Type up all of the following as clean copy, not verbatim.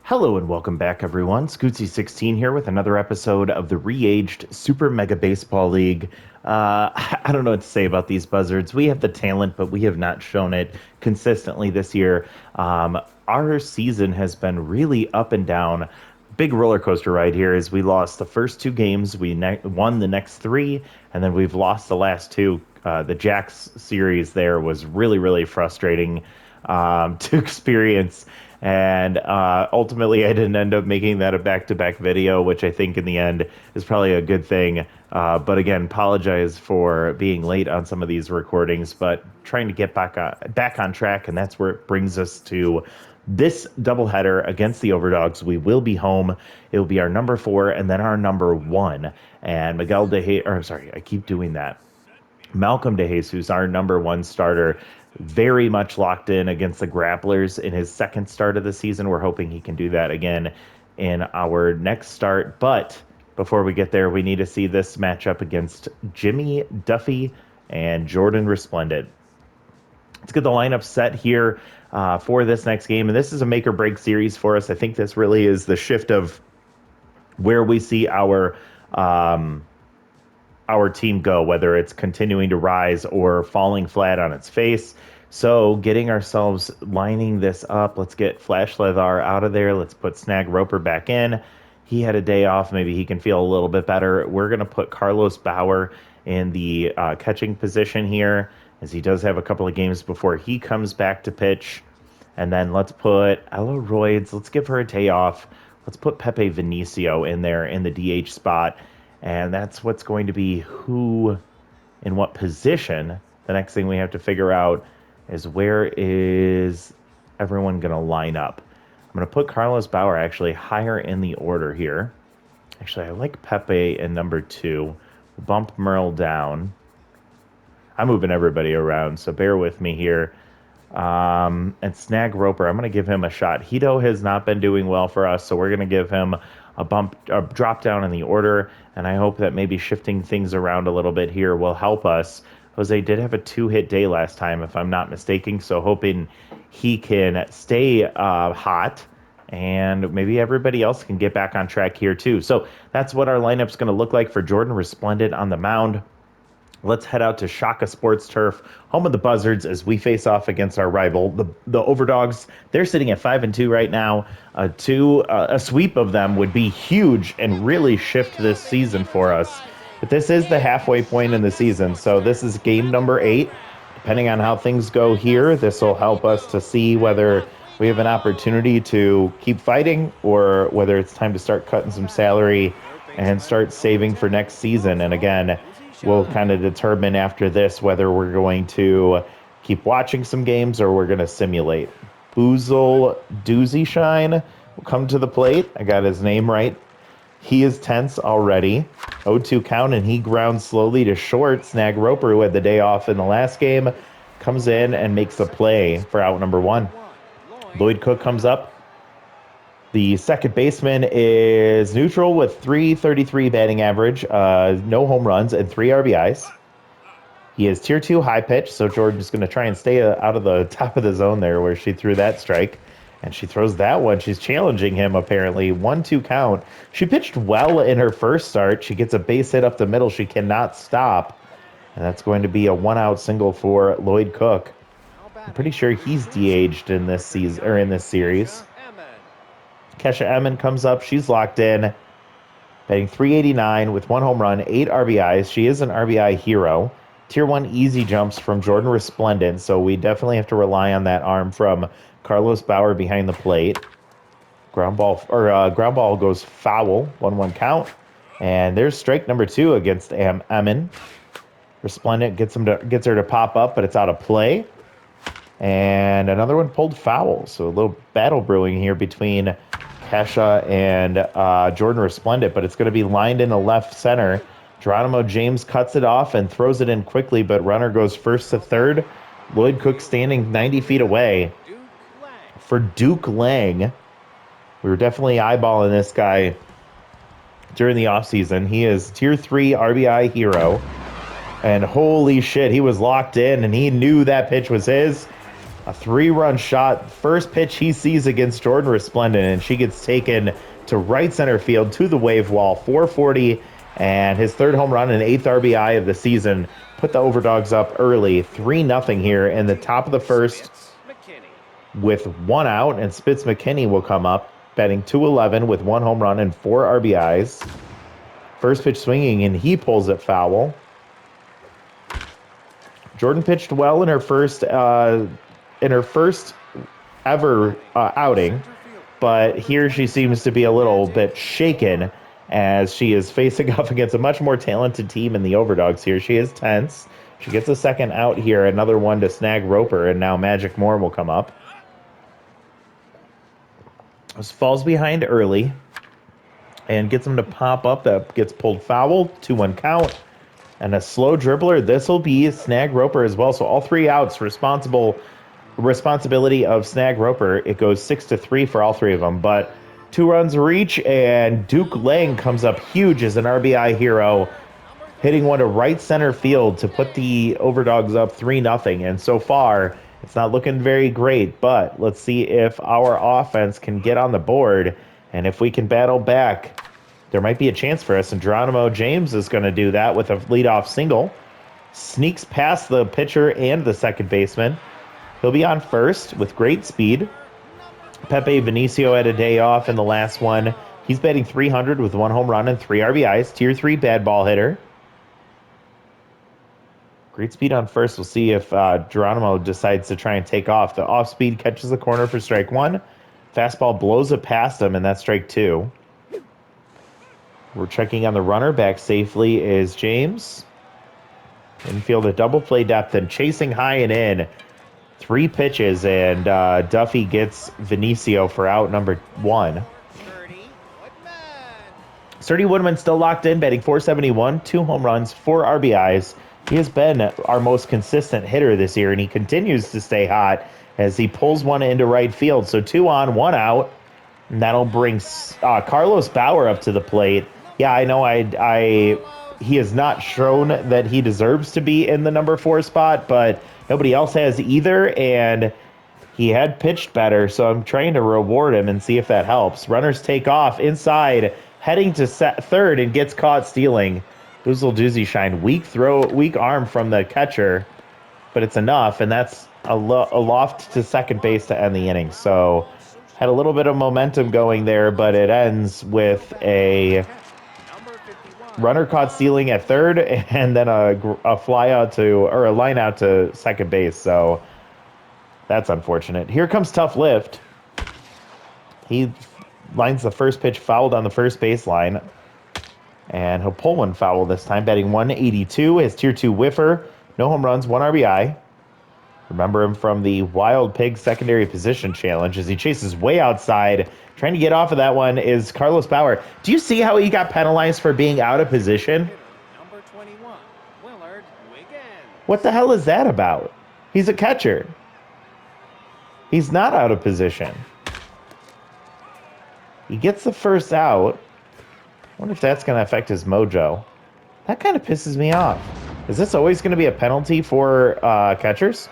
Hello and welcome back, everyone. Scootsy16 here with another episode of the Re-Aged Super Mega Baseball League. I don't know what to say about these buzzards. We have the talent, but we have not shown it consistently this year. Our season has been really up and down. Big roller coaster ride here as we lost the first two games, we won the next three, and then we've lost the last two. The Jacks series there was really, really frustrating to experience. And ultimately, I didn't end up making that a back-to-back video, which I think in the end is probably a good thing. But again, apologize for being late on some of these recordings, but trying to get back on track, and that's where it brings us to this doubleheader against the Overdogs. We will be home. It will be our number 4 and then our number 1. And Miguel De, or I'm sorry, I keep doing that. Malcolm DeJesus, our number 1 starter, very much locked in against the Grapplers in his second start of the season. We're hoping he can do that again in our next start. But before we get there, we need to see this matchup against Jimmy Duffy and Jordan Resplendent. Let's get the lineup set here for this next game. And this is a make or break series for us. I think this really is the shift of where we see our team go, whether it's continuing to rise or falling flat on its face. So getting ourselves lining this up, let's get Flash Leather out of there. Let's put Snag Roper back in. He had a day off. Maybe he can feel a little bit better. We're going to put Carlos Bauer in the catching position here, as he does have a couple of games before he comes back to pitch. And then let's put Ella Royds. Let's give her a day off. Let's put Pepe Vinicio in there in the DH spot. And that's what's going to be who in what position. The next thing we have to figure out is where is everyone going to line up. I'm going to put Carlos Bauer actually higher in the order here. Actually, I like Pepe in number 2. Bump Merle down. I'm moving everybody around, so bear with me here. And Snag Roper, I'm going to give him a shot. Hito has not been doing well for us, so we're going to give him a drop down in the order, and I hope that maybe shifting things around a little bit here will help us. Jose did have a 2-hit day last time, if I'm not mistaken, so hoping he can stay hot, and maybe everybody else can get back on track here too. So that's what our lineup's going to look like for Jordan Resplendent on the mound. Let's head out to Shaka Sports Turf, home of the Buzzards, as we face off against our rival, the Overdogs. They're sitting at 5-2 right now. A sweep of them would be huge and really shift this season for us. But this is the halfway point in the season, so this is game number 8. Depending on how things go here, this will help us to see whether we have an opportunity to keep fighting or whether it's time to start cutting some salary and start saving for next season. And again, we'll kind of determine after this whether we're going to keep watching some games or we're going to simulate. Boozle Doozy Shine will come to the plate. I got his name right. He is tense already. 0-2 count, and he grounds slowly to short. Snag Roper, who had the day off in the last game, comes in and makes a play for out number 1. Lloyd Cook comes up. The second baseman is neutral with .333 batting average, no home runs, and 3 RBIs. He is tier 2 high pitch, so Jordan's going to try and stay out of the top of the zone there where she threw that strike. And she throws that one. She's challenging him, apparently. 1-2 count. She pitched well in her first start. She gets a base hit up the middle. She cannot stop. And that's going to be a 1-out single for Lloyd Cook. I'm pretty sure he's de-aged in this season or in this series. Kesha Emmon comes up. She's locked in. Batting .389 with 1 home run, 8 RBIs. She is an RBI hero. Tier 1 easy jumps from Jordan Resplendent, so we definitely have to rely on that arm from Carlos Bauer behind the plate. Ground ball goes foul. 1-1 count. And there's strike number 2 against Emmon. Resplendent gets her to pop up, but it's out of play. And another one pulled foul. So a little battle brewing here between Kesha and Jordan Resplendent, but it's going to be lined in the left center. Geronimo James cuts it off and throws it in quickly, but runner goes first to third. Lloyd Cook standing 90 feet away for Duke Lang. We were definitely eyeballing this guy during the offseason. He is tier 3 RBI hero. And holy shit, he was locked in, and he knew that pitch was his. A 3-run shot. First pitch he sees against Jordan Resplendent, and she gets taken to right center field to the wave wall. 440, and his 3rd home run and 8th RBI of the season put the Overdogs up early. 3-0 here in the top of the 1st with 1 out, and Spitz McKinney will come up, batting .211 with 1 home run and 4 RBIs. First pitch swinging, and he pulls it foul. Jordan pitched well in her first ever outing, but here she seems to be a little bit shaken as she is facing off against a much more talented team in the Overdogs here. She is tense. She gets a second out here, another one to snag Roper, and now Magic Moore will come up. Falls behind early and gets him to pop up. That gets pulled foul. 2-1 count. And a slow dribbler. This will be Snag Roper as well. So all 3 outs responsibility of Snag Roper. It goes 6-3 for all 3 of them. But 2 runs reach, and Duke Lang comes up huge as an RBI hero, hitting one to right center field to put the Overdogs up 3-0. And so far, it's not looking very great, but let's see if our offense can get on the board, and if we can battle back, there might be a chance for us. And Geronimo James is going to do that with a leadoff single. Sneaks past the pitcher and the second baseman. He'll be on first with great speed. Pepe Vinicio had a day off in the last one. He's batting .300 with 1 home run and 3 RBIs. Tier 3 bad ball hitter. Great speed on first. We'll see if Geronimo decides to try and take off. The off speed catches the corner for strike 1. Fastball blows it past him, and that's strike 2. We're checking on the runner. Back safely is James. Infield a double play depth and chasing high and in. 3 pitches, and Duffy gets Vinicio for out number 1. Sturdy Woodman still locked in, batting .471, 2 home runs, 4 RBIs. He has been our most consistent hitter this year, and he continues to stay hot as he pulls one into right field. So 2 on, 1 out, and that'll bring Carlos Bauer up to the plate. Yeah, I know he has not shown that he deserves to be in the number 4 spot, but nobody else has either, and he had pitched better, so I'm trying to reward him and see if that helps. Runners take off inside, heading to third, and gets caught stealing. Boozle Doozy Shine. Weak arm from the catcher, but it's enough, and that's a loft to second base to end the inning. So had a little bit of momentum going there, but it ends with a runner caught stealing at third, and then a fly out or a line out to second base. So that's unfortunate. Here comes Tough Lift. He lines the first pitch fouled on the first baseline, and he'll pull one foul this time, batting .182. His tier 2 whiffer, no home runs, 1 RBI. Remember him from the Wild Pig secondary position challenge as he chases way outside. Trying to get off of that one is Carlos Bauer. Do you see how he got penalized for being out of position? Number 21, Willard Wiggins. What the hell is that about? He's a catcher. He's not out of position. He gets the first out. I wonder if that's going to affect his mojo. That kind of pisses me off. Is this always going to be a penalty for catchers?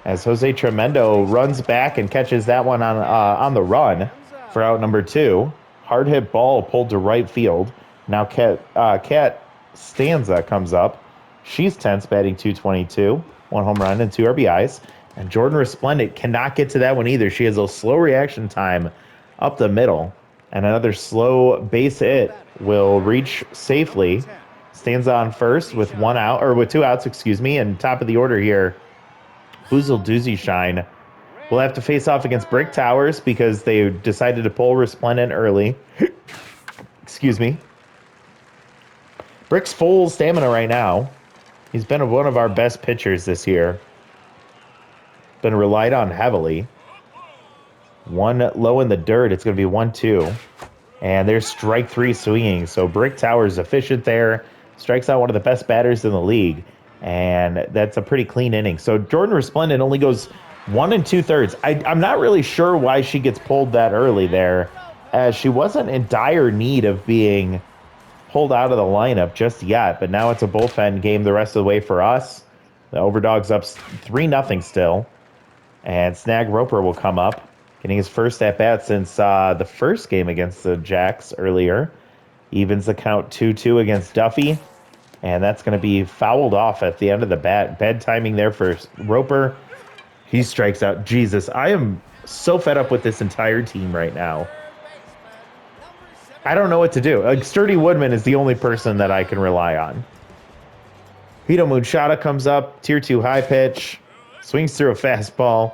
As Jose Tremendo runs back and catches that one on the run for out number 2. Hard hit ball pulled to right field. Now Kat Stanza comes up. She's tense, batting .222, 1 home run and 2 RBIs. And Jordan Resplendent cannot get to that one either. She has a slow reaction time up the middle. And another slow base hit will reach safely. Stanza on first with 2 outs, and top of the order here, Boozle Doozy Shine will have to face off against Brick Towers because they decided to pull Resplendent early. Excuse me. Brick's full stamina right now. He's been one of our best pitchers this year. Been relied on heavily. 1 low in the dirt. It's going to be 1-2. And there's strike 3 swinging. So Brick Towers efficient there. Strikes out one of the best batters in the league. And that's a pretty clean inning. So Jordan Resplendent only goes 1 2/3. I'm not really sure why she gets pulled that early there, as she wasn't in dire need of being pulled out of the lineup just yet. But now it's a bullpen game the rest of the way for us. The Overdogs up 3-0 still. And Snag Roper will come up, getting his first at-bat since the first game against the Jacks earlier. Evens the count 2-2 against Duffy. And that's going to be fouled off at the end of the bat. Bad timing there for Roper. He strikes out. Jesus, I am so fed up with this entire team right now. I don't know what to do. Like, Sturdy Woodman is the only person that I can rely on. Hito Munchada comes up, tier 2 high pitch, swings through a fastball,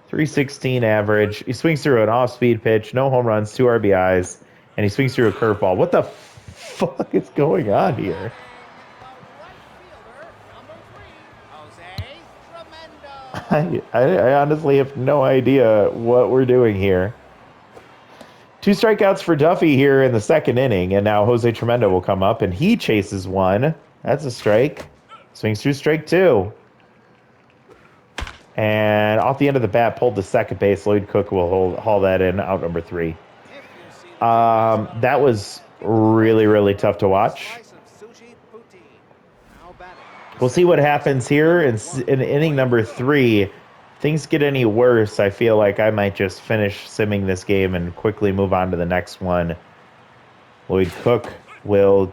316 average. He swings through an off-speed pitch, no home runs, 2 RBIs, and he swings through a curveball. What the fuck is going on here? I honestly have no idea what we're doing here. 2 strikeouts for Duffy here in the second inning, and now Jose Tremendo will come up, and he chases one. That's a strike. Swings through strike 2. And off the end of the bat, pulled to second base. Lloyd Cook will haul that in, out number 3. That was really, really tough to watch. We'll see what happens here in inning number 3. If things get any worse, I feel like I might just finish simming this game and quickly move on to the next one. Lloyd Cook will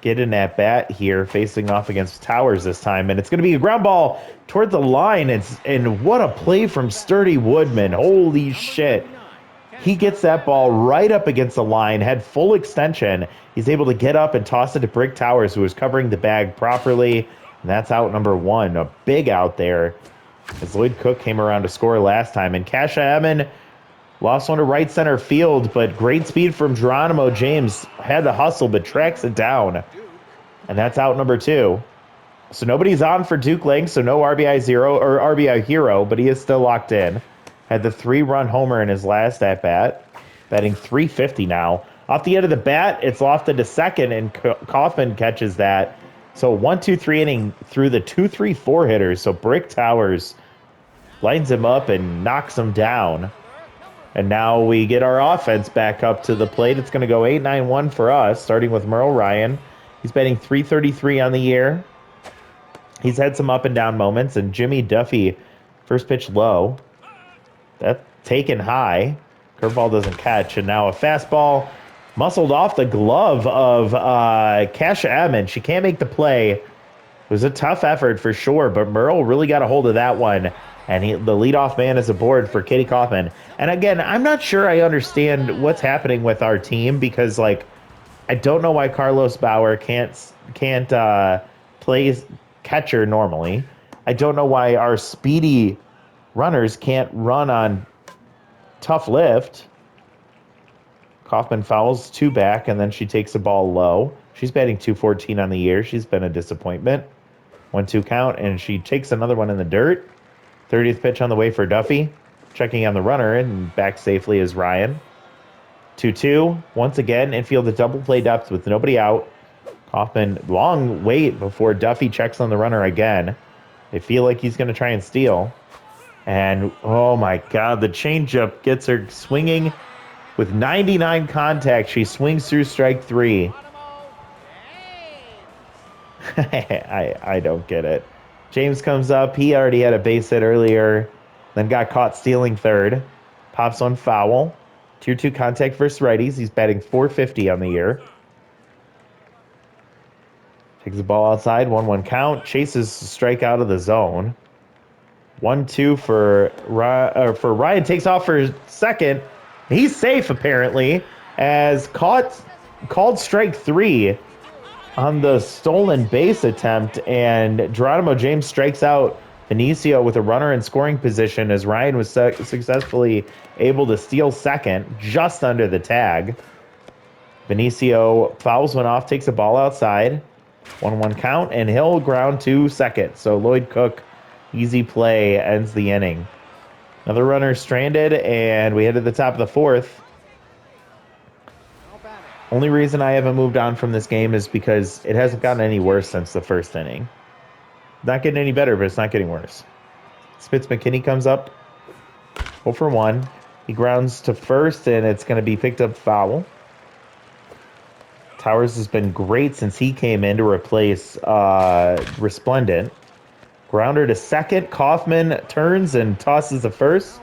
get an at-bat here, facing off against Towers this time, and it's going to be a ground ball toward the line. And what a play from Sturdy Woodman. Holy shit. He gets that ball right up against the line, had full extension. He's able to get up and toss it to Brick Towers, who was covering the bag properly. And that's out number 1, a big out there, as Lloyd Cook came around to score last time. And Kasha Emmon lost one to right center field, but great speed from Geronimo James. Had the hustle, but tracks it down. And that's out number 2. So nobody's on for Duke Lang, so no RBI 0 or RBI hero, but he is still locked in. Had the 3-run homer in his last at-bat, batting .350 now. Off the end of the bat, it's lofted to second, and Kaufman catches that. So 1-2-3 inning through the 2-3-4 hitters. So Brick Towers lines him up and knocks him down. And now we get our offense back up to the plate. It's going to go 8-9-1 for us, starting with Merle Ryan. He's batting .333 on the year. He's had some up and down moments. And Jimmy Duffy, first pitch low. That's taken high. Curveball doesn't catch. And now a fastball muscled off the glove of Kasha Emmon. She can't make the play. It was a tough effort for sure, but Merle really got a hold of that one. And the leadoff man is aboard for Katie Kaufman. And again, I'm not sure I understand what's happening with our team, because, like, I don't know why Carlos Bauer can't play catcher normally. I don't know why our speedy runners can't run on tough lift. Kaufman fouls 2 back, and then she takes the ball low. She's batting .214 on the year. She's been a disappointment. 1-2 count, and she takes another one in the dirt. 30th pitch on the way for Duffy. Checking on the runner, and back safely is Ryan. 2-2. Once again, infield to double play depth with nobody out. Kaufman, long wait before Duffy checks on the runner again. They feel like he's going to try and steal. And, oh my God, the changeup gets her swinging. With 99 contact, she swings through strike 3. I don't get it. James comes up. He already had a base hit earlier, then got caught stealing third. Pops one foul. Tier 2 contact versus righties. He's batting .450 on the year. Takes the ball outside. 1-1 count. Chases strike out of the zone. 1-2 for Ryan. Takes off for second. He's safe, apparently, as called strike 3 on the stolen base attempt, and Geronimo James strikes out Benicio with a runner in scoring position as Ryan was successfully able to steal second just under the tag. Benicio fouls one off, takes a ball outside. 1-1 count, and he'll ground to second. So Lloyd Cook, easy play, ends the inning. Another runner stranded, and we head to the top of the 4th. Only reason I haven't moved on from this game is because it hasn't gotten any worse since the first inning. Not getting any better, but it's not getting worse. Spitz McKinney comes up, 0 for 1. He grounds to first, and it's going to be picked up foul. Towers has been great since he came in to replace Resplendent. Grounder to second. Kaufman turns and tosses the first.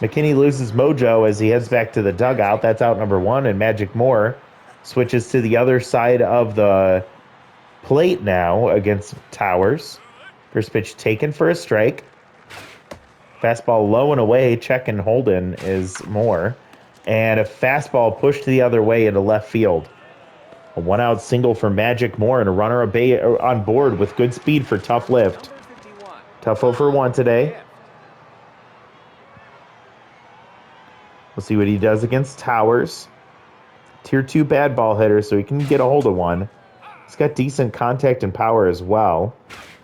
McKinney loses mojo as he heads back to the dugout. That's out number 1, and Magic Moore switches to the other side of the plate now against Towers. First pitch taken for a strike. Fastball low and away. Check and Holden is Moore. And a fastball pushed the other way into left field. A 1-out single for Magic Moore and a runner on board with good speed for Tough Lift. Tough 0 for 1 today. We'll see what he does against Towers. Tier 2 bad ball hitter, so he can get a hold of one. He's got decent contact and power as well.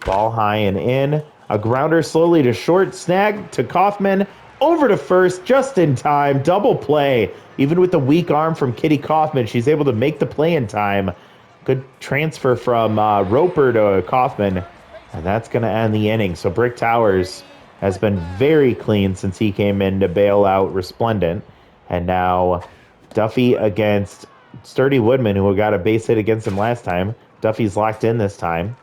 Ball high and in. A grounder slowly to short. Snag to Kaufman. Over to first just in time. Double play. Even with the weak arm from Kitty Kaufman, she's able to make the play in time. Good transfer from Roper to Kaufman. And that's going to end the inning. So Brick Towers has been very clean since he came in to bail out Resplendent. And now Duffy against Sturdy Woodman, who got a base hit against him last time. Duffy's locked in this time.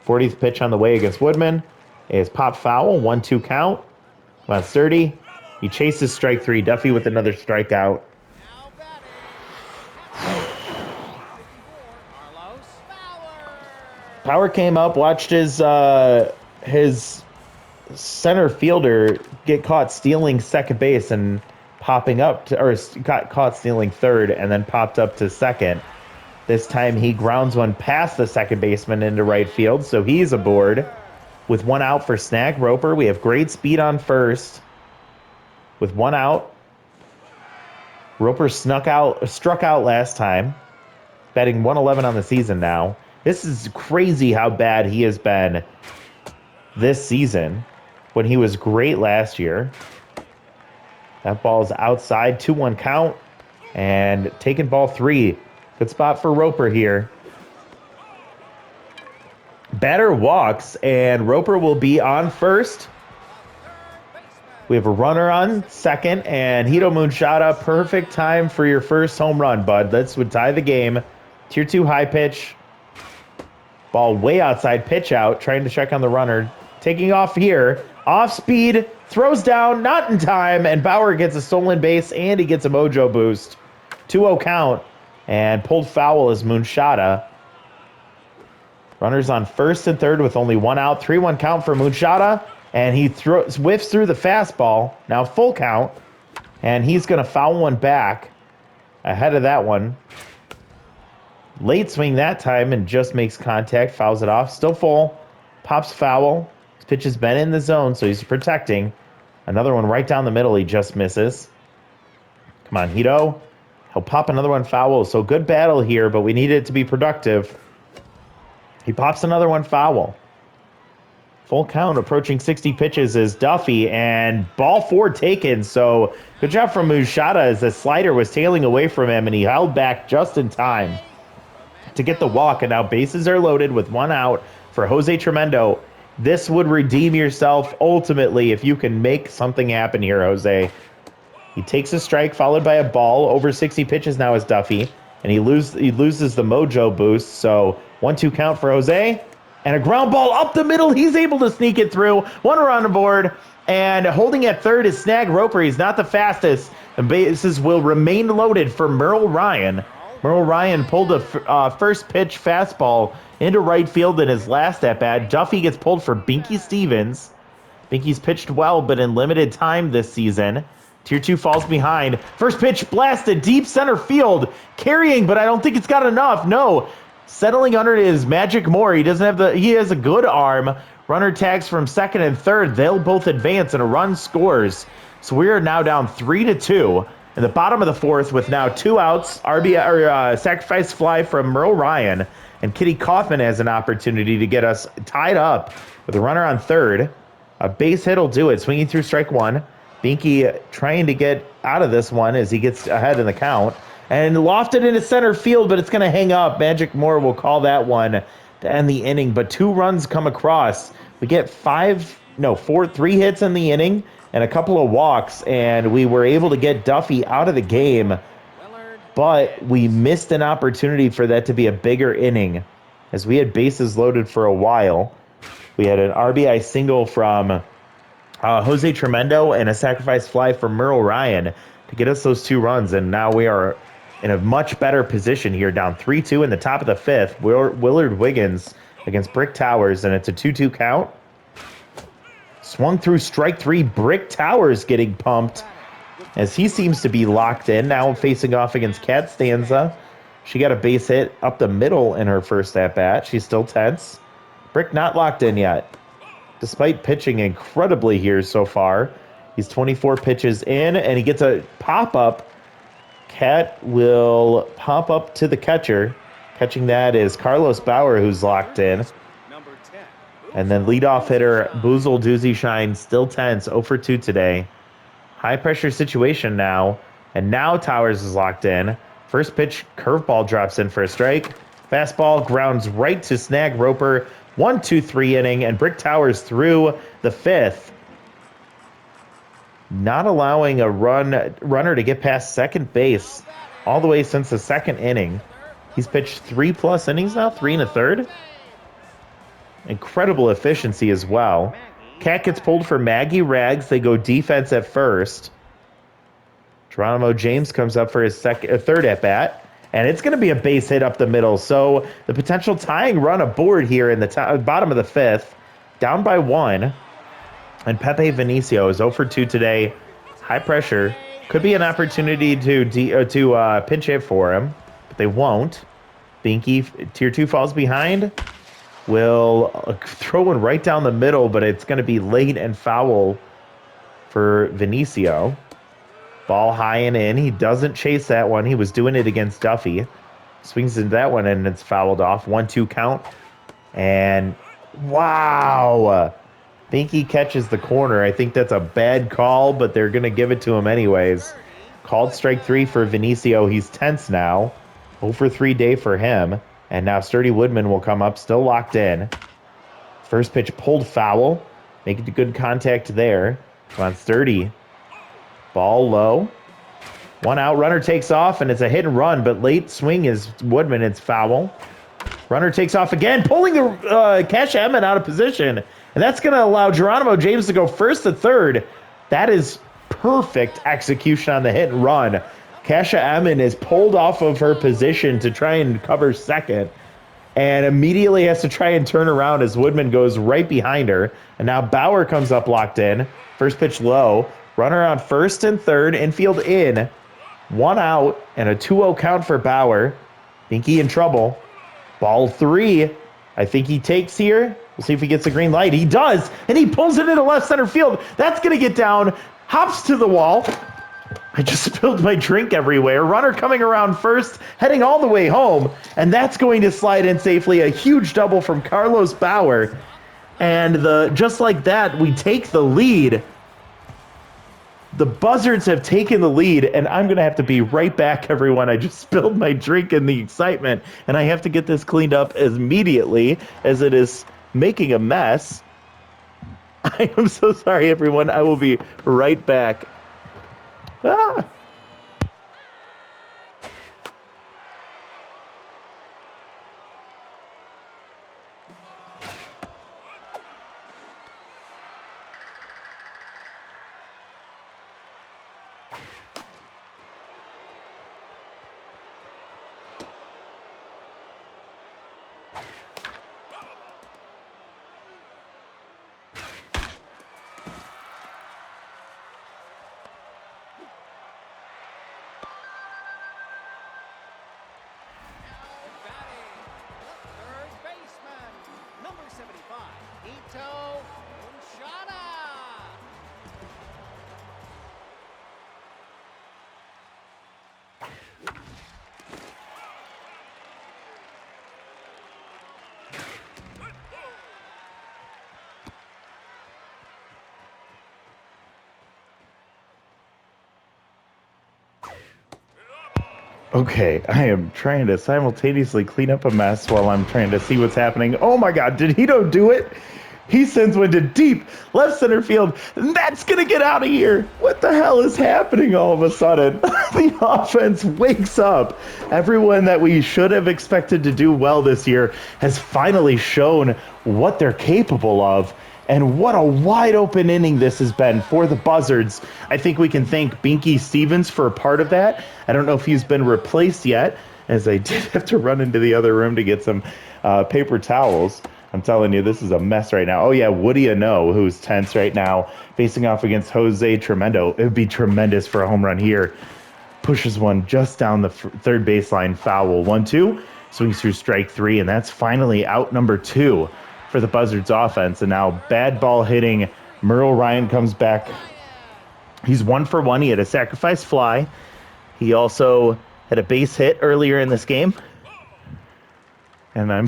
40th pitch on the way against Woodman is pop foul, 1-2 count. Come on, Sturdy. He chases strike 3. Duffy with another strikeout. Power came up, watched his center fielder get caught stealing second base and popping up to, or got caught stealing third and then popped up to second. This time he grounds one past the second baseman into right field, so he's aboard with 1 out for Snag Roper. We have great speed on first with 1 out. Roper struck out last time, batting 111 on the season now. This is crazy how bad he has been this season when he was great last year. That ball is outside, 2-1 count, and taking ball 3. Good spot for Roper here. Batter walks, and Roper will be on first. We have a runner on second, and Hito Moonshada, perfect time for your first home run, bud. This would tie the game. Tier 2 high pitch. Ball way outside, pitch out, trying to check on the runner. Taking off here, off speed, throws down, not in time, and Bauer gets a stolen base, and he gets a mojo boost. 2-0 count, and pulled foul is Moonshada. Runners on first and third with only 1 out. 3-1 count for Moonshada, and he whiffs through the fastball. Now full count, and he's going to foul one back ahead of that one. Late swing that time and just makes contact, fouls it off. Still full, pops foul. His pitch has been in the zone, so he's protecting. Another one right down the middle, he just misses. Come on, Hito. He'll pop another one foul, so good battle here, but we need it to be productive. He pops another one foul. Full count, approaching 60 pitches is Duffy, and ball 4 taken, so good job from Moonshada as the slider was tailing away from him, and he held back just in time to get the walk, and now bases are loaded with 1 out for Jose Tremendo. This would redeem yourself ultimately if you can make something happen here, Jose. He takes a strike followed by a ball. Over 60 pitches now is Duffy, and he loses the mojo boost, so 1-2 count for Jose, and a ground ball up the middle. He's able to sneak it through. 1 run on board, and holding at third is Snag Roper. He's not the fastest. The bases will remain loaded for Merle Ryan. Merle Ryan pulled a first pitch fastball into right field in his last at-bat. Duffy gets pulled for Binky Stevens. Binky's pitched well, but in limited time this season. Tier 2 falls behind. First pitch blasted deep center field. Carrying, but I don't think it's got enough. No. Settling under it is Magic Moore. He has a good arm. Runner tags from second and third. They'll both advance, and a run scores. So we are now down 3-2 in the bottom of the fourth with now 2 outs. Sacrifice fly from Merle Ryan, and Kitty Kaufman has an opportunity to get us tied up with a runner on third. A base hit will do it. Swinging through strike 1. Binky trying to get out of this one as he gets ahead in the count. And lofted into center field, but it's going to hang up. Magic Moore will call that one to end the inning. But 2 runs come across. We get 3 hits in the inning and a couple of walks. And we were able to get Duffy out of the game. But we missed an opportunity for that to be a bigger inning, as we had bases loaded for a while. We had an RBI single from Jose Tremendo and a sacrifice fly from Merle Ryan to get us those 2 runs, and now we are in a much better position here, down 3-2 in the top of the 5th. Willard Wiggins against Brick Towers, and it's a 2-2 count. Swung through strike 3. Brick Towers getting pumped as he seems to be locked in. Now facing off against Cat Stanza. She got a base hit up the middle in her first at-bat. She's still tense. Brick not locked in yet, despite pitching incredibly here so far. He's 24 pitches in, and he gets a pop-up. Cat will pop up to the catcher. Catching that is Carlos Bauer, who's locked in. And then leadoff hitter Boozle Doozy Shine, still tense, 0 for 2 today. High pressure situation now, and now Towers is locked in. First pitch, curveball drops in for a strike. Fastball grounds right to Snag Roper. 1-2-3 inning, and Brick Towers through the 5th. Not allowing a runner to get past second base all the way since the 2nd inning. He's pitched 3+ innings now, 3 1/3. Incredible efficiency as well. Cat gets pulled for Maggie Rags. They go defense at first. Geronimo James comes up for his 3rd at-bat. And it's going to be a base hit up the middle. So the potential tying run aboard here in the bottom of the 5th. Down by 1. And Pepe Vinicio is 0 for 2 today. High pressure. Could be an opportunity to pinch hit for him. But they won't. Binky, tier 2 falls behind. Will throw one right down the middle, but it's going to be late and foul for Vinicio. Ball high and in. He doesn't chase that one. He was doing it against Duffy. Swings into that one, and it's fouled off. 1-2 count. And wow. Binky catches the corner. I think that's a bad call, but they're going to give it to him anyways. Called strike 3 for Vinicio. He's tense now. 0 for 3 day for him. And now Sturdy Woodman will come up, still locked in. First pitch pulled foul. Making good contact there. Come on, Sturdy. Ball low. 1 out. Runner takes off, and it's a hit and run, but late swing is Woodman. It's foul. Runner takes off again, pulling the Cash Emmett out of position. And that's going to allow Geronimo James to go first to third. That is perfect execution on the hit and run. Kasha Emmett is pulled off of her position to try and cover second, and immediately has to try and turn around as Woodman goes right behind her. And now Bauer comes up locked in. First pitch low. Runner on first and third, infield in. 1 out and a 2-0 count for Bauer. Binky in trouble. Ball 3. I think he takes here. We'll see if he gets a green light. He does, and he pulls it into left center field. That's going to get down. Hops to the wall. I just spilled my drink everywhere. Runner coming around first, heading all the way home. And that's going to slide in safely. A huge double from Carlos Bauer. And just like that, we take the lead. The Buzzards have taken the lead, and I'm going to have to be right back, everyone. I just spilled my drink in the excitement, and I have to get this cleaned up immediately as it is making a mess. I am so sorry, everyone. I will be right back. Ah! Okay, I am trying to simultaneously clean up a mess while I'm trying to see what's happening. Oh my God, did Hito do it? He sends one to deep left center field. And that's going to get out of here. What the hell is happening all of a sudden? The offense wakes up. Everyone that we should have expected to do well this year has finally shown what they're capable of. And what a wide open inning this has been for the Buzzards. I think we can thank Binky Stevens for a part of that. I don't know if he's been replaced yet, as I did have to run into the other room to get some paper towels. I'm telling you, this is a mess right now. Oh, yeah, Woody Ano, who's tense right now, facing off against Jose Tremendo. It would be tremendous for a home run here. Pushes one just down the third baseline, foul. 1-2, swings through strike three, and that's finally out number two for the Buzzards offense. And now bad ball hitting Merle Ryan comes back. He's 1 for 1. He had a sacrifice fly. He also had a base hit earlier in this game. And I'm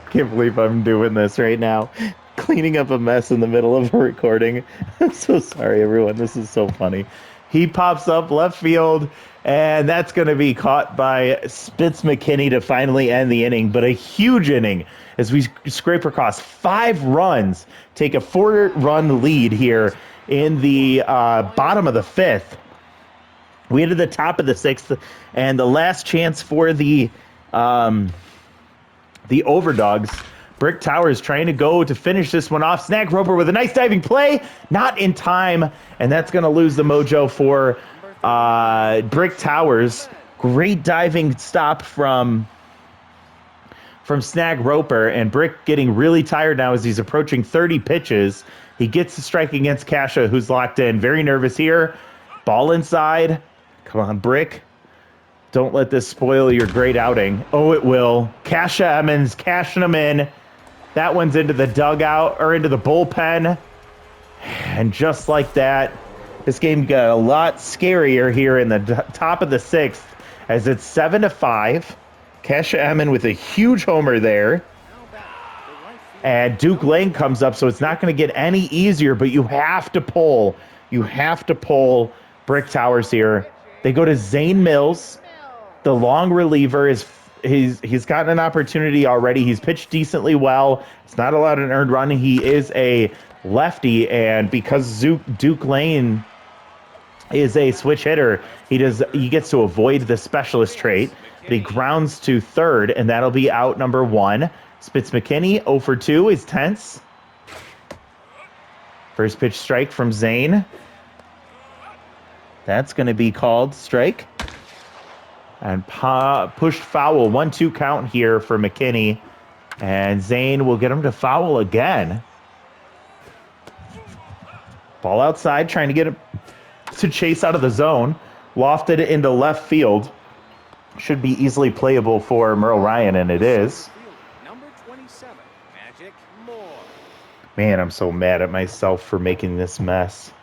can't believe I'm doing this right now. Cleaning up a mess in the middle of a recording. I'm so sorry, everyone. This is so funny. He pops up left field, and that's going to be caught by Spitz McKinney to finally end the inning. But a huge inning as we scrape across 5 runs, take a 4-run lead here in the bottom of the 5th. We hit at the top of the 6th, and the last chance for the Overdogs. Brick Towers trying to go to finish this one off. Snag Roper with a nice diving play, not in time, and that's going to lose the mojo for Brick Towers. Great diving stop from Snag Roper, and Brick getting really tired now as he's approaching 30 pitches. He gets the strike against Kasha, who's locked in. Very nervous here. Ball inside. Come on, Brick. Don't let this spoil your great outing. Oh, it will. Kasha Emmons cashing him in. That one's into the dugout, or into the bullpen. And just like that, this game got a lot scarier here in the top of the 6th, as it's 7-5. Kasha Emmons with a huge homer there. And Duke Lane comes up, so it's not going to get any easier, but you have to pull. You have to pull Brick Towers here. They go to Zane Mills. The long reliever is he's gotten an opportunity already. He's pitched decently well. It's not allowed an earned run. He is a lefty, and because Duke Lane is a switch hitter, he gets to avoid the specialist trait. But he grounds to third, and that'll be out number 1. Spitz McKinney 0 for 2 is tense. First pitch strike from Zane. That's going to be called strike. And pushed foul, 1-2 count here for McKinney. And Zane will get him to foul again. Ball outside, trying to get him to chase out of the zone. Lofted into left field. Should be easily playable for Merle Ryan, and it is. Number 27, Magic Moore. Man, I'm so mad at myself for making this mess.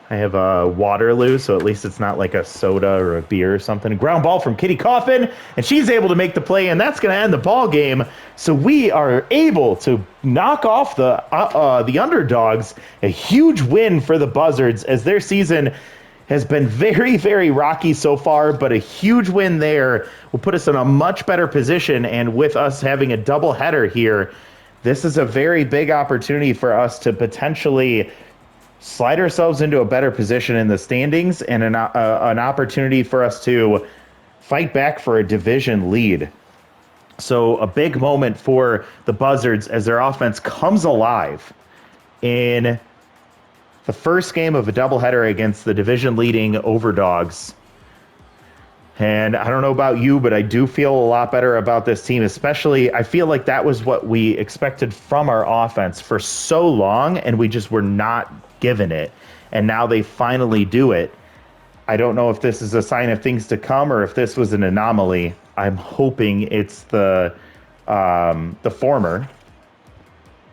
I have a Waterloo, so at least it's not like a soda or a beer or something. Ground ball from Kitty Coffin, and she's able to make the play, and that's going to end the ball game. So we are able to knock off the underdogs. A huge win for the Buzzards, as their season has been very, very rocky so far, but a huge win there will put us in a much better position. And with us having a doubleheader here, this is a very big opportunity for us to potentially slide ourselves into a better position in the standings, and an opportunity for us to fight back for a division lead. So a big moment for the Buzzards as their offense comes alive in the first game of a doubleheader against the division-leading Overdogs. And I don't know about you, but I do feel a lot better about this team, especially I feel like that was what we expected from our offense for so long, and we just were not given it. And now they finally do it. I don't know if this is a sign of things to come or if this was an anomaly. I'm hoping it's the former.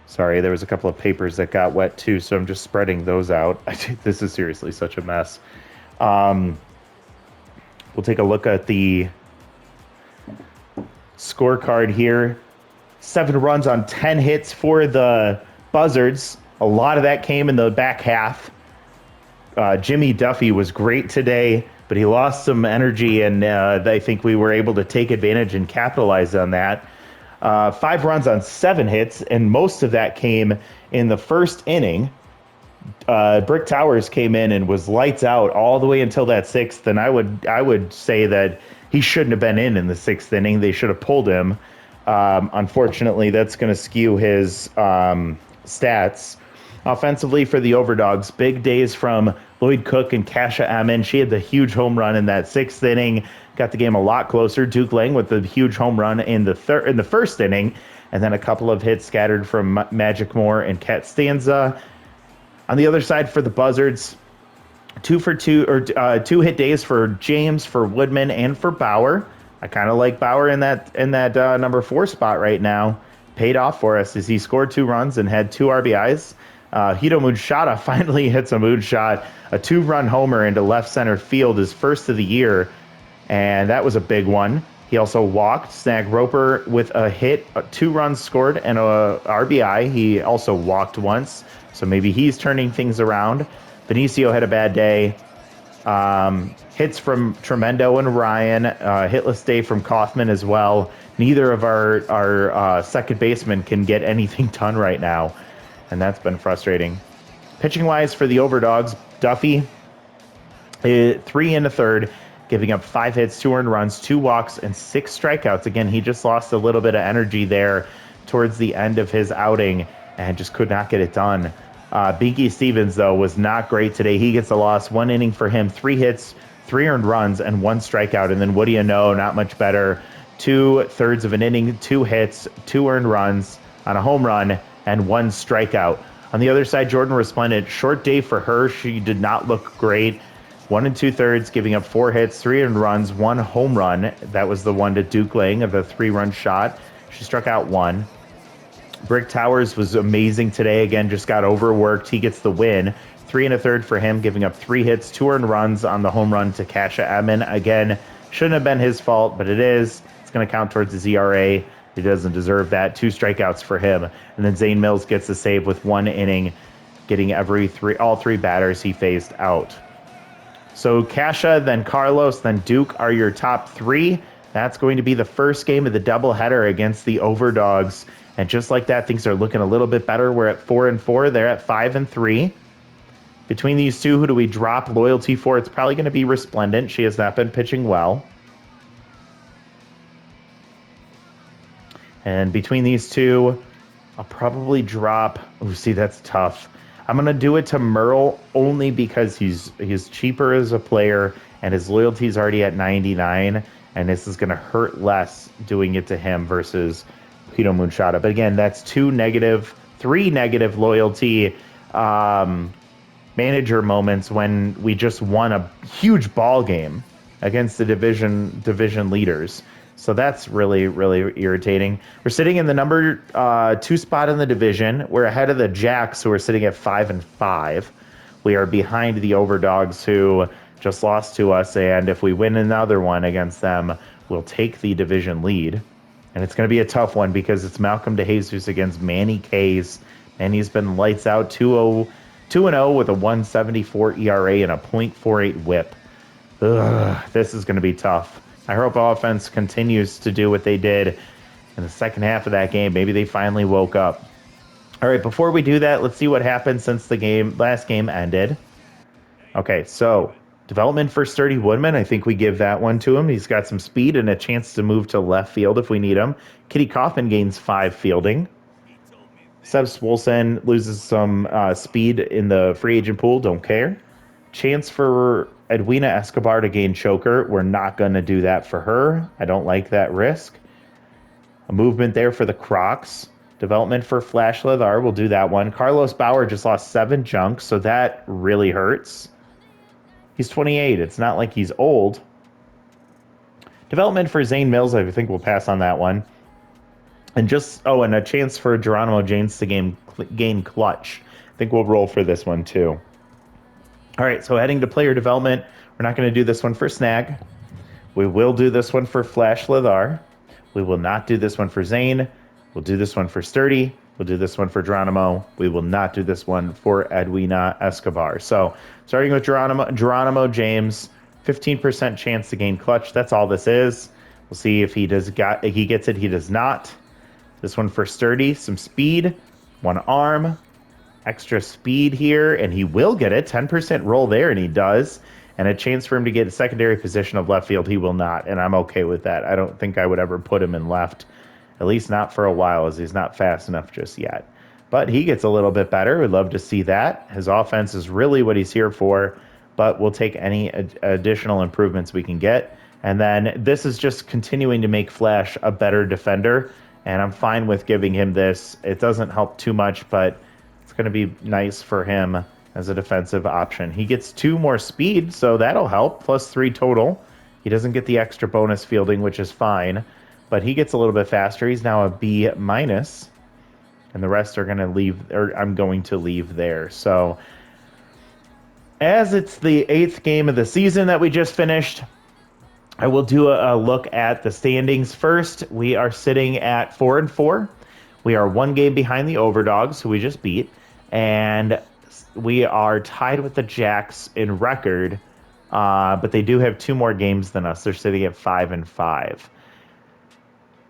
Sorry, there was a couple of papers that got wet too, so I'm just spreading those out. This is seriously such a mess. We'll take a look at the scorecard here. 7 runs on 10 hits for the Buzzards. A lot of that came in the back half. Jimmy Duffy was great today, but he lost some energy, and I think we were able to take advantage and capitalize on that. 5 runs on 7 hits, and most of that came in the first inning. Brick Towers came in and was lights out all the way until that 6th, and I would say that he shouldn't have been in the 6th inning. They should have pulled him. Unfortunately, that's going to skew his stats. Offensively for the Overdogs, big days from Lloyd Cook and Kasha Ammon. She had the huge home run in that 6th inning, got the game a lot closer. Duke Lang with the huge home run in the first inning, and then a couple of hits scattered from Magic Moore and Kat Stanza. On the other side for the Buzzards, 2 hit days for James, for Woodman, and for Bauer. I kind of like Bauer in that number 4 spot right now. Paid off for us as he scored 2 runs and had 2 RBIs. Hito Moonshot finally hits a moonshot, a 2-run homer into left center field, his first of the year, and that was a big one. He also walked. Snag Roper with a hit, 2 runs scored, and a RBI. He also walked once, so maybe he's turning things around. Benicio had a bad day. Hits from Tremendo and Ryan. Hitless day from Kaufman as well. Neither of our second basemen can get anything done right now, and that's been frustrating. Pitching-wise for the Overdogs, Duffy, 3 1/3, giving up 5 hits, 2 earned runs, 2 walks, and 6 strikeouts. Again, he just lost a little bit of energy there towards the end of his outing and just could not get it done. Binky Stevens, though, was not great today. He gets a loss. 1 inning for him, 3 hits, 3 earned runs, and 1 strikeout. And then what do you know? Not much better. 2/3 of an inning, 2 hits, 2 earned runs on a home run, and 1 strikeout. On the other side, Jordan Resplendent, short day for her. She did not look great. 1 2/3, giving up 4 hits, 3 earned runs, 1 home run. That was the one to Duke Lang of a 3-run shot. She struck out 1. Brick Towers was amazing today. Again, just got overworked. He gets the win. 3 1/3 for him, giving up 3 hits, 2 earned runs on the home run to Kasha Edmond. Again, shouldn't have been his fault, but it is. It's going to count towards his ERA. He doesn't deserve that. 2 strikeouts for him. And then Zane Mills gets the save with 1 inning, getting all 3 batters he faced out. So Kasha, then Carlos, then Duke are your top 3. That's going to be the first game of the doubleheader against the Overdogs. And just like that, things are looking a little bit better. We're at 4-4. They're at 5-3. Between these two, who do we drop loyalty for? It's probably going to be Resplendent. She has not been pitching well. And between these two, I'll probably drop... Oh, see, that's tough. I'm going to do it to Merle only because he's cheaper as a player and his loyalty is already at 99. And this is going to hurt less doing it to him versus Hito Moonshada. But again, that's 3 negative loyalty manager moments when we just won a huge ball game against the division leaders. So that's really, really irritating. We're sitting in the number 2 spot in the division. We're ahead of the Jacks, who are sitting at 5-5. We are behind the Overdogs, who just lost to us, and if we win another one against them, we'll take the division lead. And it's going to be a tough one because it's Malcolm DeJesus against Manny Case. Manny's been lights out, 2-0 with a 1.74 ERA and a .48 WHIP. This is going to be tough. I hope offense continues to do what they did in the second half of that game. Maybe they finally woke up. All right, before we do that, let's see what happened since the last game ended. Okay, so development for Sturdy Woodman. I think we give that one to him. He's got some speed and a chance to move to left field if we need him. Kitty Coffin gains 5 fielding. Seb Swolson loses some speed in the free agent pool. Don't care. Chance for Edwina Escobar to gain choker. We're not going to do that for her. I don't like that risk. A movement there for the Crocs. Development for Flash Leather. We'll do that one. Carlos Bauer just lost 7 junks, so that really hurts. He's 28. It's not like he's old. Development for Zane Mills. I think we'll pass on that one. And and a chance for Geronimo James to gain clutch. I think we'll roll for this one too. All right, so heading to player development, we're not going to do this one for Snag. We will do this one for Flash Leather. We will not do this one for Zane. We'll do this one for Sturdy. We'll do this one for Geronimo. We will not do this one for Edwina Escobar. So starting with Geronimo James, 15% chance to gain clutch. That's all this is. We'll see if he gets it. He does not. This one for Sturdy, some speed, one arm, extra speed here, and he will get it. 10% roll there, and he does. And a chance for him to get a secondary position of left field, he will not, and I'm okay with that. I don't think I would ever put him in left, at least not for a while, as he's not fast enough just yet. But he gets a little bit better. We'd love to see that. His offense is really what he's here for, but we'll take any additional improvements we can get. And then this is just continuing to make Flash a better defender, and I'm fine with giving him this. It doesn't help too much, but it's going to be nice for him as a defensive option. He gets 2 more speed, so that'll help, plus 3 total. He doesn't get the extra bonus fielding, which is fine, but he gets a little bit faster. He's now a B minus, and the rest are going to leave, or I'm going to leave there. So as it's the 8th game of the season that we just finished, I will do a look at the standings first. We are sitting at 4-4. We are 1 game behind the Overdogs, who we just beat, and we are tied with the Jacks in record, but they do have 2 more games than us. They're sitting at 5-5.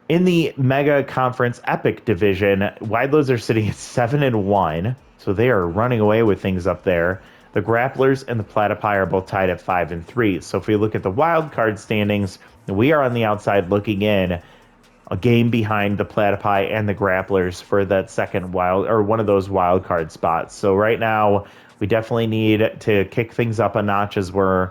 In the Mega Conference Epic Division, Widelows are sitting at 7-1, so they are running away with things up there. The Grapplers and the Platypi are both tied at 5-3. So if we look at the wild card standings, we are on the outside looking in, a game behind the Platypi and the Grapplers for that second wild, or one of those wild card spots. So right now, we definitely need to kick things up a notch, as we're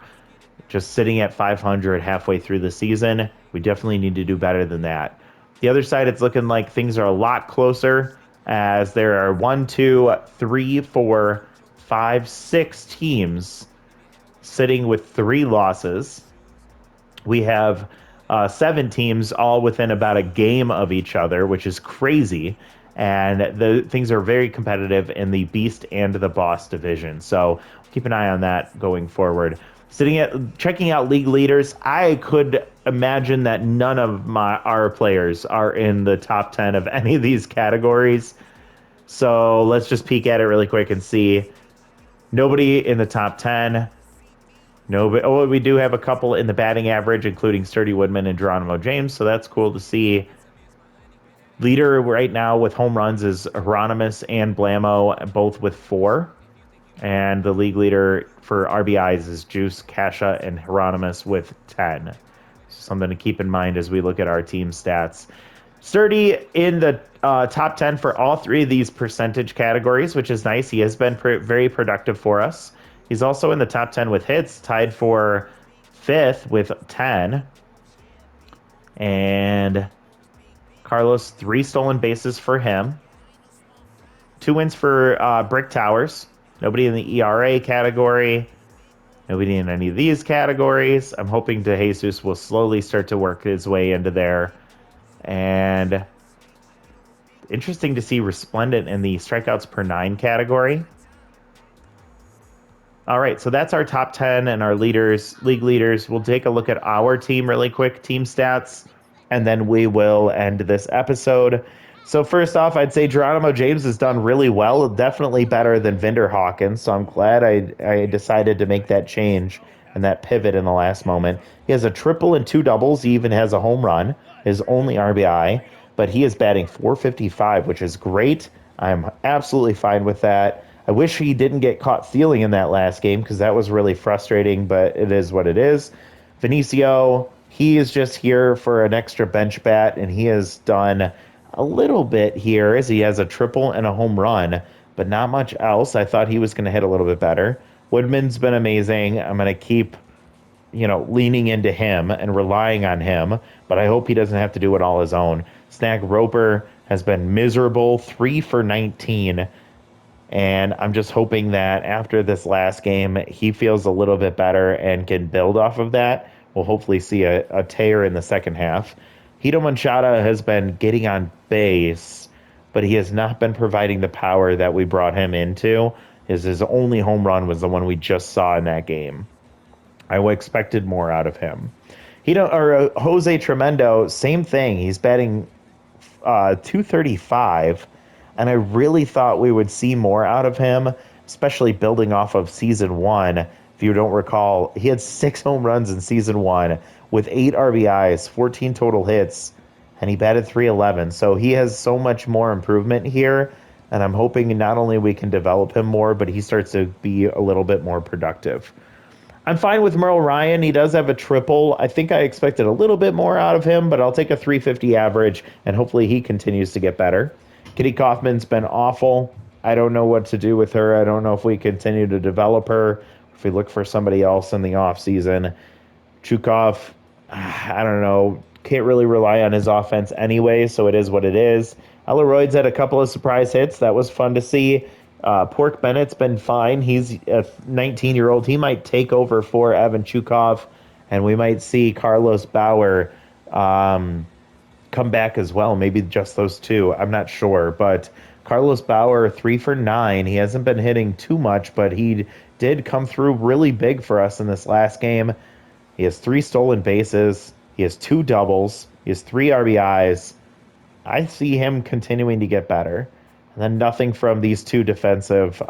just sitting at 500 halfway through the season. We definitely need to do better than that. The other side, it's looking like things are a lot closer, as there are 1, 2, 3, 4, 5, 6 teams sitting with 3 losses. We have 7 teams all within about a game of each other, which is crazy. And the things are very competitive in the Beast and the Boss division. So keep an eye on that going forward. Checking out league leaders, I could imagine that none of our players are in the top 10 of any of these categories. So let's just peek at it really quick and see. Nobody in the top 10. Nobody. Oh, we do have a couple in the batting average, including Sturdy Woodman and Geronimo James, so that's cool to see. Leader right now with home runs is Hieronymus and Blamo, both with 4. And the league leader for RBIs is Juice, Kasha, and Hieronymus with 10. Something to keep in mind as we look at our team stats. Sturdy in the top 10 for all 3 of these percentage categories, which is nice. He has been very productive for us. He's also in the top 10 with hits, tied for 5th with 10. And Carlos, 3 stolen bases for him. 2 wins for Brick Towers. Nobody in the ERA category. Nobody in any of these categories. I'm hoping DeJesus will slowly start to work his way into there. And interesting to see Resplendent in the strikeouts per 9 category. All right, so that's our top 10 and our league leaders. We'll take a look at our team really quick, team stats, and then we will end this episode. So first off, I'd say Geronimo James has done really well, definitely better than Vinder Hawkins, so I'm glad I decided to make that change and that pivot in the last moment. He has a triple and 2 doubles. He even has a home run, his only RBI, but he is batting .455, which is great. I'm absolutely fine with that. I wish he didn't get caught stealing in that last game, because that was really frustrating, but it is what it is. Vinicio, he is just here for an extra bench bat, and he has done a little bit here, as he has a triple and a home run, but not much else. I thought he was going to hit a little bit better. Woodman's been amazing. I'm going to keep, leaning into him and relying on him, but I hope he doesn't have to do it all his own. Snag Roper has been miserable, 3 for 19. And I'm just hoping that after this last game, he feels a little bit better and can build off of that. We'll hopefully see a tear in the second half. Hito Manchada has been getting on base, but he has not been providing the power that we brought him into. His only home run was the one we just saw in that game. I expected more out of him. Jose Tremendo, same thing. He's batting .235. And I really thought we would see more out of him, especially building off of Season 1. If you don't recall, he had 6 home runs in Season 1 with 8 RBIs, 14 total hits, and he batted 311. So he has so much more improvement here, and I'm hoping not only we can develop him more, but he starts to be a little bit more productive. I'm fine with Merle Ryan. He does have a triple. I think I expected a little bit more out of him, but I'll take a 350 average, and hopefully he continues to get better. Kitty Kaufman's been awful. I don't know what to do with her. I don't know if we continue to develop her, if we look for somebody else in the offseason. Chukov, I don't know. Can't really rely on his offense anyway, so it is what it is. Elleroyd's had a couple of surprise hits. That was fun to see. Pork Bennett's been fine. He's a 19-year-old. He might take over for Evan Chukov, and we might see Carlos Bauer come back as well. Maybe just those two. I'm not sure. But Carlos Bauer, 3 for 9. He hasn't been hitting too much, but he did come through really big for us in this last game. He has 3 stolen bases. He has 2 doubles. He has 3 RBIs. I see him continuing to get better. And then nothing from these 2 defensive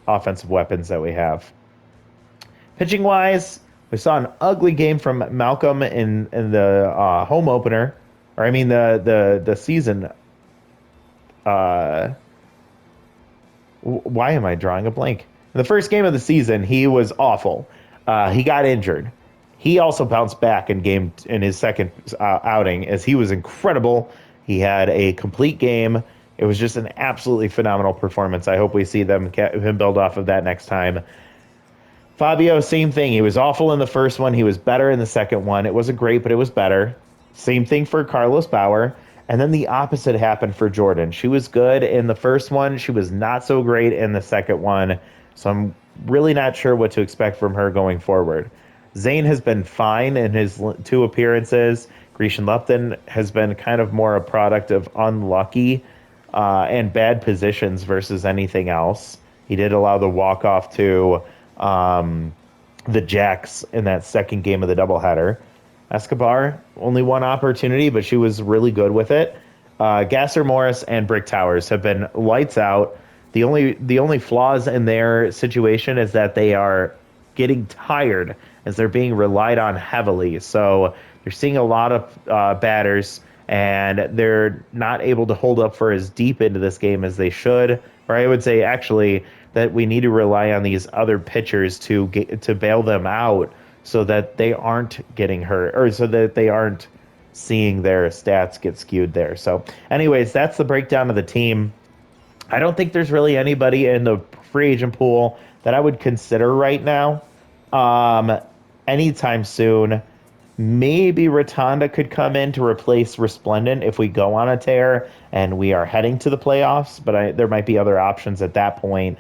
offensive weapons that we have. Pitching wise, we saw an ugly game from Malcolm in the home opener, or I mean the season. Why am I drawing a blank? In the first game of the season, he was awful. He got injured. He also bounced back in his second outing as he was incredible. He had a complete game. It was just an absolutely phenomenal performance. I hope we see him build off of that next time. Fabio, same thing. He was awful in the first one. He was better in the second one. It wasn't great, but it was better. Same thing for Carlos Bauer. And then the opposite happened for Jordan. She was good in the first one. She was not so great in the second one. So I'm really not sure what to expect from her going forward. Zane has been fine in his 2 appearances. Grecian Lupton has been kind of more a product of unlucky and bad positions versus anything else. He did allow the walk-off to the Jacks in that second game of the doubleheader. Escobar, only 1 opportunity, but she was really good with it. Gasser Morris and Brick Towers have been lights out. The only flaws in their situation is that they are getting tired as they're being relied on heavily. So they're seeing a lot of batters, and they're not able to hold up for as deep into this game as they should. Or I would say actually that we need to rely on these other pitchers to bail them out so that they aren't getting hurt, or so that they aren't seeing their stats get skewed there. So anyways, that's the breakdown of the team. I don't think there's really anybody in the free agent pool that I would consider right now anytime soon. Maybe Rotunda could come in to replace Resplendent if we go on a tear and we are heading to the playoffs, but there might be other options at that point.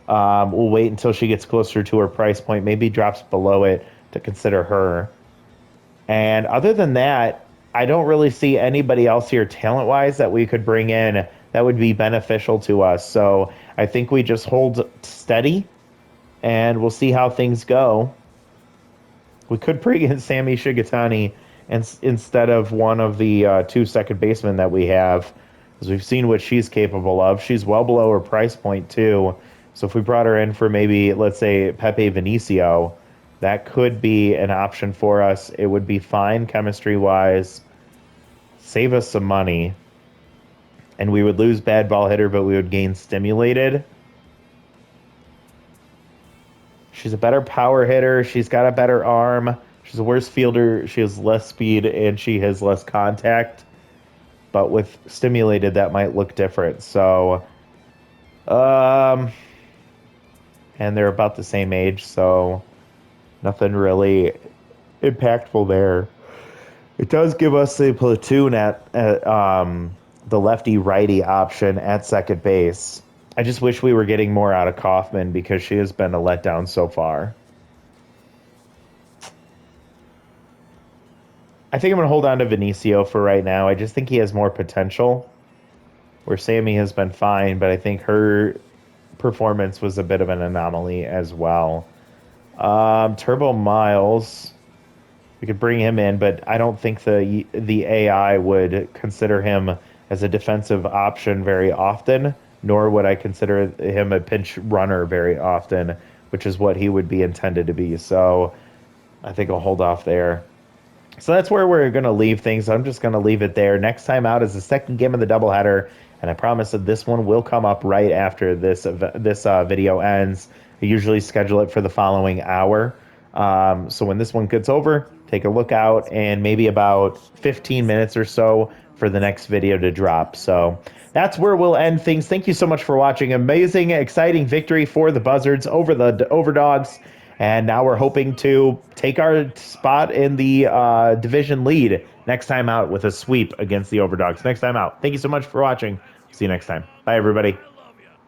We'll wait until she gets closer to her price point, maybe drops below it to consider her. And other than that, I don't really see anybody else here talent-wise that we could bring in that would be beneficial to us. So I think we just hold steady, and we'll see how things go. We could bring in Sammy Shigatani instead of one of the 2 second basemen that we have, because we've seen what she's capable of. She's well below her price point, too. So if we brought her in for maybe, let's say, Pepe Vinicio, that could be an option for us. It would be fine chemistry-wise, save us some money, and we would lose bad ball hitter, but we would gain stimulated. She's a better power hitter. She's got a better arm. She's a worse fielder. She has less speed, and she has less contact. But with stimulated, that might look different. So, and they're about the same age, so nothing really impactful there. It does give us a platoon at the lefty-righty option at second base. I just wish we were getting more out of Kaufman because she has been a letdown so far. I think I'm going to hold on to Vinicio for right now. I just think he has more potential. Where Sammy has been fine, but I think her performance was a bit of an anomaly as well. Turbo Miles, we could bring him in, but I don't think the AI would consider him as a defensive option very often, nor would I consider him a pinch runner very often, which is what he would be intended to be. So I think I'll hold off there. So that's where we're going to leave things. I'm just going to leave it there. Next time out is the second game of the doubleheader, and I promise that this one will come up right after this video ends. I usually schedule it for the following hour. So when this one gets over, take a look out, and maybe about 15 minutes or so for the next video to drop. So that's where we'll end things. Thank you so much for watching. Amazing, exciting victory for the Buzzards over the Overdogs. And now we're hoping to take our spot in the division lead next time out with a sweep against the Overdogs. Next time out. Thank you so much for watching. See you next time. Bye, everybody.